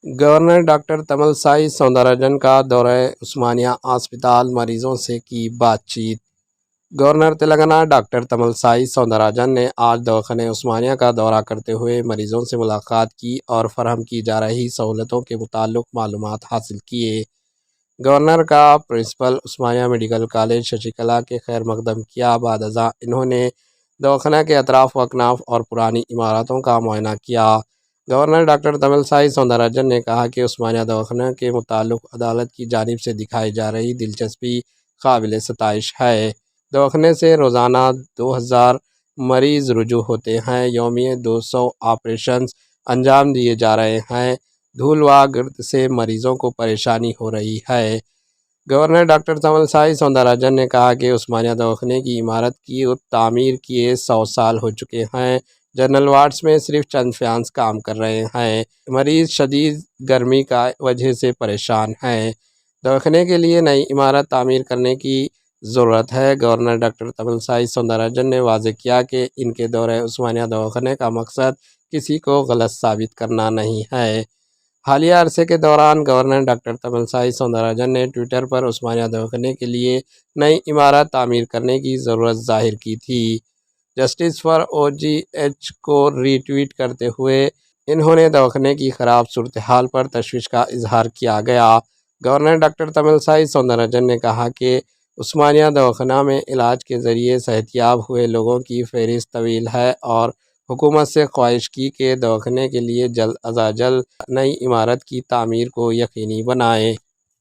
Governor doctor تملسائی Soundararajan کا دورہ عثمانیہ اسپتال مریضوں سے کی بات چیت۔ گورنر تلنگانہ ڈاکٹر تملسائی سوندراراجن نے آج دواخانہ عثمانیہ کا دورہ کرتے ہوئے مریضوں سے ملاقات کی اور فراہم کی جا رہی سہولتوں کے متعلق معلومات حاصل کیے۔ گورنر کا پرنسپل عثمانیہ میڈیکل کالج ششی کلا کے خیر مقدم کیا۔ بعد ازاں انہوں نے دواخانہ کے اطراف و اکناف اور پرانی عمارتوں کا معائنہ کیا۔ گورنر ڈاکٹر تملسائی سوندراراجن نے کہا کہ عثمانیہ دواخانہ کے متعلق عدالت کی جانب سے دکھائی جا رہی دلچسپی قابل ستائش ہے۔ دواخانے سے روزانہ 2000 مریض رجوع ہوتے ہیں۔ یومیہ 200 آپریشنز انجام دیے جا رہے ہیں۔ دھول و گرد سے مریضوں کو پریشانی ہو رہی ہے۔ گورنر ڈاکٹر تملسائی سوندراراجن نے کہا کہ عثمانیہ دواخانے کی عمارت کی تعمیر کیے 100 سال ہو چکے ہیں۔ جنرل وارڈز میں صرف چند فینس کام کر رہے ہیں۔ مریض شدید گرمی کی وجہ سے پریشان ہیں۔ دواخانے کے لیے نئی عمارت تعمیر کرنے کی ضرورت ہے۔ گورنر ڈاکٹر تملسائی سوندراراجن نے واضح کیا کہ ان کے دورہ عثمانیہ دواخانے کا مقصد کسی کو غلط ثابت کرنا نہیں ہے۔ حالیہ عرصے کے دوران گورنر ڈاکٹر تملسائی سوندراراجن نے ٹوئٹر پر عثمانیہ دواخانے کے لیے نئی عمارت تعمیر کرنے کی ضرورت ظاہر کی تھی۔ Justice for O G H کو ری ٹویٹ کرتے ہوئے انہوں نے دواخانے کی خراب صورتحال پر تشویش کا اظہار کیا گیا۔ گورنر ڈاکٹر تملسائی سوندراراجن نے کہا کہ عثمانیہ دواخانہ میں علاج کے ذریعے صحت یاب ہوئے لوگوں کی فہرست طویل ہے اور حکومت سے خواہش کی کہ دواخانے کے لیے جلد از جلد نئی عمارت کی تعمیر کو یقینی بنائے۔